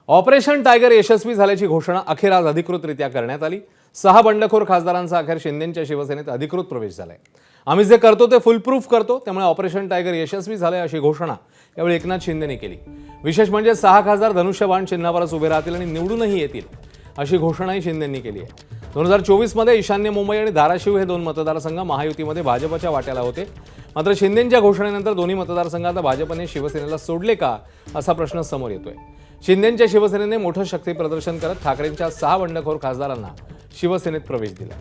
Operation tiger यशस्वी झाल्याची घोषणा अखेर आज अधिकृतरित्या करण्यात आली। 6 बंडखोर खासदारांचा अखेर शिंदेंच्या शिवसेनेत अधिकृत प्रवेश झालाय। आम्ही जे करतो ते फुल प्रूफ करतो, त्यामुळे ऑपरेशन टायगर यशस्वी झाले अशी घोषणा यावेळी एकनाथ शिंदेंनी केली। विशेष म्हणजे 6 खासदार धनुष्यबाण चिन्हावरच उभे राहतील आणि निवडूनही येतील अशी घोषणाही शिंदेंनी केली आहे। 2024 मध्ये ईशान्य मुंबई आणि धाराशिव हे 2 मतदारसंघ महायुतीमध्ये भाजपच्या वाट्याला होते। मात्र शिंदेंच्या घोषणेनंतर दोन्ही मतदारसंघात भाजपने शिवसेनेला सोडले का असा प्रश्न समोर येतोय। शिंदेंच्या शिवसेनेने मोठं शक्ती प्रदर्शन करत ठाकरेंच्या 6 बंडखोर खासदारांना शिवसेनेत प्रवेश दिला।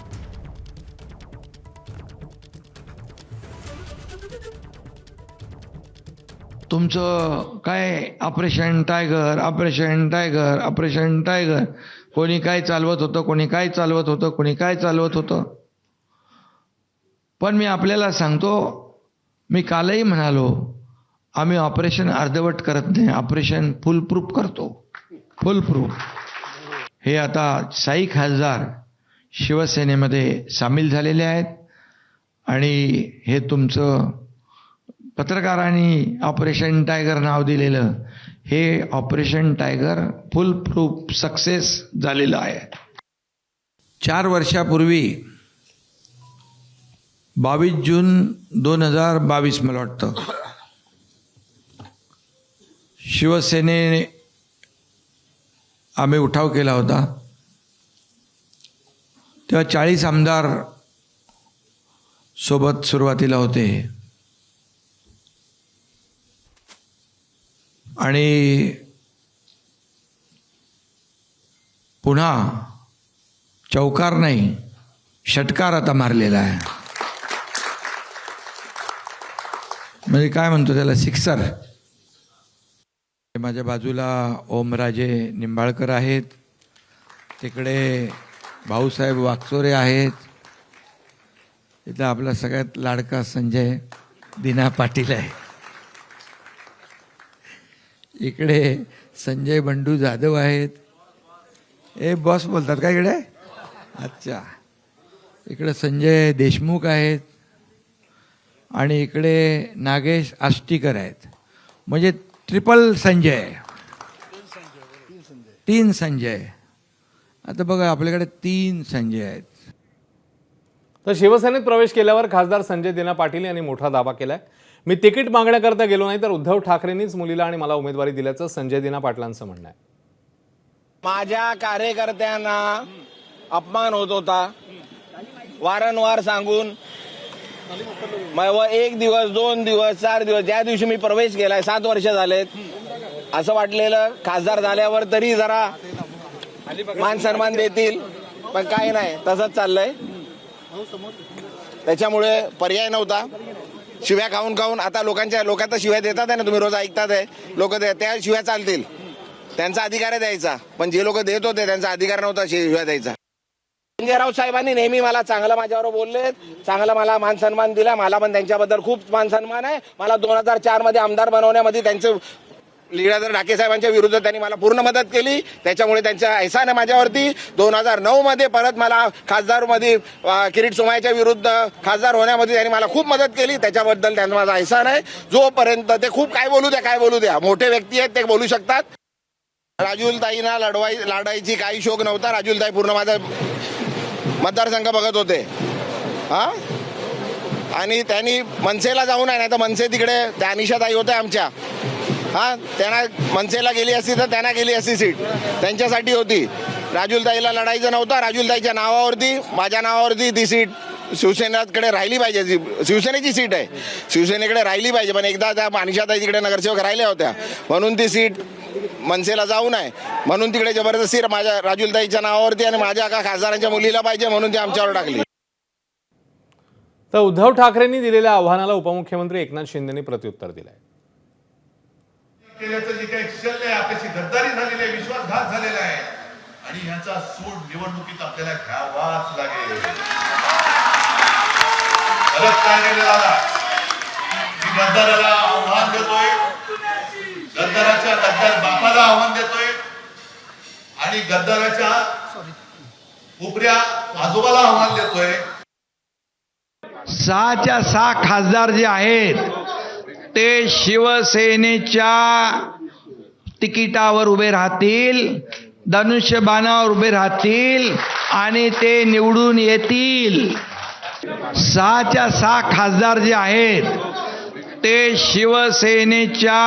तुमचं काय operation tiger operation tiger operation tiger, कोणी काय चालवत होतं, कोणी काय चालवत होतं, कोणी काय चालवत होतं। पण मी आपल्याला सांगतो, मी कालही म्हणालो, आम्ही ऑपरेशन अर्धवट करत नाही, ऑपरेशन फुल प्रूफ करतो, फुल प्रूफ। हे आता 6 खासदार शिवसेनेमध्ये सामील झालेले आहेत आणि हे तुमचं पत्रकारांनी ऑपरेशन टायगर नाव दिलेलं हे ऑपरेशन टायगर फुल प्रूफ सक्सेस झालेलं आहे। 4 वर्षापूर्वी 22 जून 2022 मला वाटतं शिवसेनेने आम्ही उठाव केला होता। तेव्हा 40 आमदार सोबत सुरुवातीला होते आणि पुन्हा चौकार नाही षटकार आता मारलेला आहे, म्हणजे काय म्हणतो त्याला, सिक्सर। माझ्या बाजूला ओमराजे निंबाळकर आहेत, तिकडे भाऊसाहेब वागचोरे आहेत, इथं आपला सगळ्यात लाडका संजय दिना पाटील आहे, इकडे संजय बंडू जाधव आहेत, ए बॉस बोलतात का इकडे, अच्छा, इकडे संजय देशमुख आहेत आणि इकडे नागेश आष्टीकर आहेत, म्हणजे ट्रिपल संजय, 3 संजय। आता बघा आपल्याकडे 3 संजय आहेत। तर शिवसेनेत प्रवेश केल्यावर खासदार संजय दिना पाटील यांनी मोठा दावा केलाय। मी तिकीट मागण्याकरता गेलो नाही, तर उद्धव ठाकरेंनीच मुलीला आणि मला उमेदवारी दिल्याचं संजय दिना पाटलांचं म्हणणं आहे। माझ्या कार्यकर्त्यांना अपमान होत होता, वारंवार सांगून 1 दिवस 2 दिवस 4 दिवस, ज्या दिवशी मी प्रवेश केलाय 7 वर्ष झालेत, असं वाटलेलं खासदार झाल्यावर तरी जरा मान सन्मान देतील, पण काही नाही, तसंच चाललंय। त्याच्यामुळे पर्याय नव्हता, शिव्या खाऊन खाऊन आता लोकांना शिव्या देतात आहे ना, तुम्ही रोज ऐकतात आहे, लोक त्या शिव्या चालतील, त्यांचा अधिकार आहे द्यायचा, पण जे लोक देत होते त्यांचा अधिकार नव्हता शिव्या द्यायचा। संजय राऊत साहेबांनी नेहमी मला चांगलं माझ्यावर बोलले, चांगला मला मान सन्मान दिला, मला पण त्यांच्याबद्दल खूप मान सन्मान आहे। मला 2004 मध्ये आमदार बनवण्यामध्ये त्यांचे लीलाधर ढाके साहेबांच्या विरुद्ध त्यांनी मला पूर्ण मदत केली, त्याच्यामुळे त्यांचा एहसान आहे माझ्यावरती। 2009 मध्ये परत मला खासदारमध्ये किरीट सोमय्याच्या विरुद्ध खासदार होण्यामध्ये त्यांनी मला खूप मदत केली, त्याच्याबद्दल त्यांचा माझा एहसान आहे। जोपर्यंत ते खूप काय बोलू द्या, मोठे व्यक्ती आहेत, ते बोलू शकतात। राजुलताईंना लढायची काही शोक नव्हता, राजुलताई पूर्ण माझा मतदारसंघ बघत होते, आणि त्यांनी मनसेला जाऊन आहे, नाही तर मनसे तिकडे त्या अनिशाताई होत्या आमच्या, त्यांना मनसेला गेली असती तर त्यांना गेली असती सीट, त्यांच्यासाठी होती। राजुलताईला लढायचं नव्हतं, राजुलताईच्या नावावरती माझ्या नावावरती ती सीट शिवसेनेकडे राहिली पाहिजे, शिवसेनेची सीट आहे, शिवसेनेकडे राहिली पाहिजे, पण एकदा त्या अनिशाताई तिकडे नगरसेवक राहिल्या होत्या म्हणून ती सीट मनसेला जाऊन आहे, म्हणून तिकडे जबरदस्ती माझ्या राजुलताईच्या नावावरती आणि माझ्या खासदारांच्या मुलीला पाहिजे म्हणून ती आमच्यावर टाकली। तर उद्धव ठाकरेंनी दिलेल्या आव्हानाला उपमुख्यमंत्री एकनाथ शिंदेंनी प्रत्युत्तर दिलंय। केल्याचं जे काही क्षल्य आहे, आपल्याची गद्दारी झालेली आहे, विश्वासघात झालेला आहे, आणि ह्याचा सूड निवडणुकीत आपल्याला घ्यावाच लागेल। परत काय केलं दादा, मी गद्दाराला आव्हान देतोय, गद्दार बापाला आव्हान देतोय, आणि गद्दाराच्या उपऱ्या आजोबाला आव्हान देतोय। 6च्या 6 खासदार जे आहेत ते शिवसेनेच्या तिकिटावर उभे राहतील, धनुष्यबाणावर उभे राहतील आणि ते निवडून येतील. 6च्या 6 खासदार जे आहेत ते शिवसेनेच्या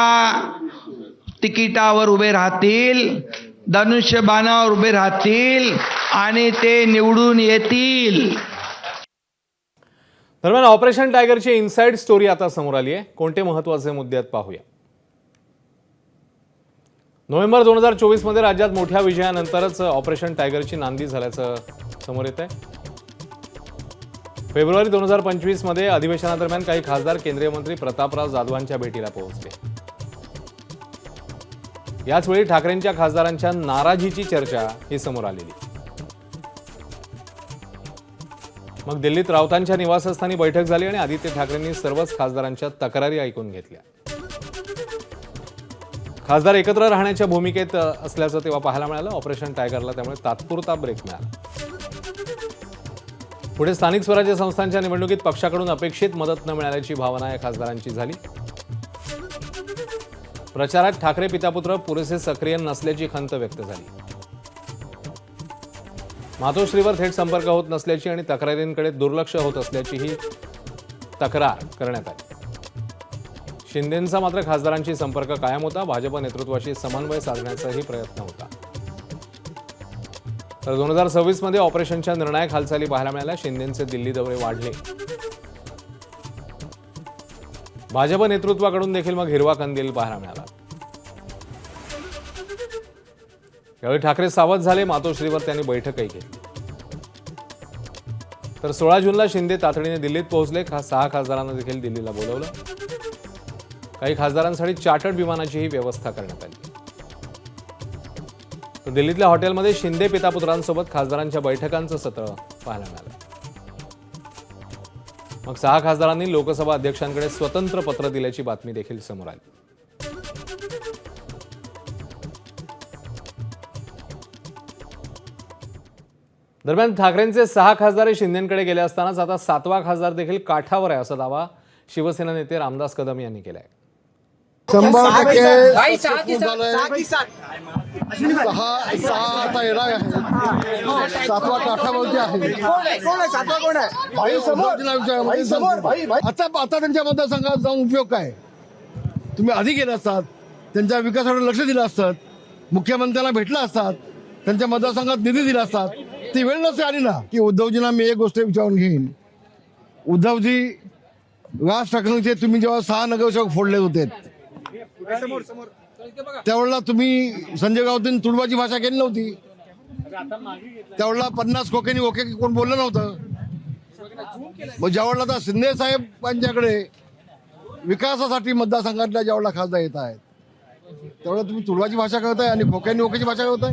तिकिटावर उभे राहतील, धनुष्यबाणावर उभे राहतील आणि ते निवडून येतील. दरम्यान ऑपरेशन टायगरची इनसाइड स्टोरी आता समोर आली आहे. कोणते महत्त्वाचे मुद्दे आहेत पाहूया. नोव्हेंबर 2024 मध्ये राज्यात मोठ्या विजयानंतरच ऑपरेशन टायगरची नांदी झाल्याचं समोर येत आहे. फेब्रुवारी 2025 मध्ये अधिवेशनादरम्यान काही खासदार केंद्रीय मंत्री प्रतापराव जाधवांच्या भेटीला पोहोचले. याचवेळी ठाकरेंच्या खासदारांच्या नाराजीची चर्चा ही समोर आलेली. मग दिल्लीत राऊतांच्या निवासस्थानी बैठक झाली आणि आदित्य ठाकरेंनी सर्वच खासदारांच्या तक्रारी ऐकून घेतल्या. खासदार एकत्र राहण्याच्या भूमिकेत असल्याचं तेव्हा पाहायला मिळालं. ऑपरेशन टायगरला त्यामुळे तात्पुरता ब्रेक मिळाला. पुढे स्थानिक स्वराज्य संस्थांच्या निवडणुकीत पक्षाकडून अपेक्षित मदत न मिळाल्याची भावना या खासदारांची झाली. प्रचारात ठाकरे पितापुत्र पुरेसे सक्रिय नसल्याची खंत व्यक्त झाली. मातोश्रीवर थेट संपर्क होत नसल्याची आणि तक्रारींकडे दुर्लक्ष होत असल्याचीही तक्रार करण्यात आली. शिंदेंचा मात्र खासदारांशी संपर्क कायम होता. भाजप नेतृत्वाशी समन्वय साधण्याचाही प्रयत्न होता. तर 2026 मध्ये ऑपरेशनच्या निर्णायक हालचाली पाहायला मिळाल्या. शिंदेंचे दिल्ली दौरे वाढले. भाजप नेतृत्वाकडून देखील मग हिरवा कंदील पाहायला मिळाला. यावेळी ठाकरे सावध झाले. मातोश्रीवर त्यांनी बैठकही घेतली. तर 16 जूनला शिंदे तातडीने दिल्लीत पोहोचले. 6 खासदारांना देखील दिल्लीला बोलवलं. काही खासदारांसाठी चार्टर्ड विमानाचीही व्यवस्था करण्यात आली. तर दिल्लीतल्या हॉटेलमध्ये शिंदे पितापुत्रांसोबत खासदारांच्या बैठकांचं सत्र पाहायला मिळालं. मग 6 खासदारांनी लोकसभा अध्यक्षांकडे स्वतंत्र पत्र दिल्याची बातमी देखील समोर आली. दरम्यान ठाकरेंचे 6 खासदार शिंदेंकडे गेले असतानाच आता 7वा खासदार देखील काठावर आहे असा दावा शिवसेना नेते रामदास कदम यांनी केलाय. 100% आता येणार आहे. 7वा काठावरती आहे. आता त्यांच्या मतदारसंघात जाऊन उपयोग काय? तुम्ही आधी गेला असतात, त्यांच्या विकासाकडे लक्ष दिलं असतात, मुख्यमंत्र्यांना भेटला असतात, त्यांच्या मतदारसंघात निधी दिला असतात. ती वेळ नसते आली ना की उद्धवजींना मी एक गोष्ट विचारून घेईन. उद्धवजी, राज ठाकरेंचे तुम्ही जेव्हा 6 नगरसेवक फोडले होते त्यावेळेला तुम्ही संजय राऊतांनी तुडवाची भाषा केली नव्हती. त्यावेळेला 50 खोक्यांनी ओके कोण बोललं नव्हतं. मग ज्यावेळेला आता शिंदे साहेबांच्याकडे विकासासाठी मतदारसंघातल्या ज्यावेळेला खासदार येत आहेत त्यावेळेला तुम्ही तुडवाची भाषा करताय आणि खोक्यांनी ओकेची भाषा करताय.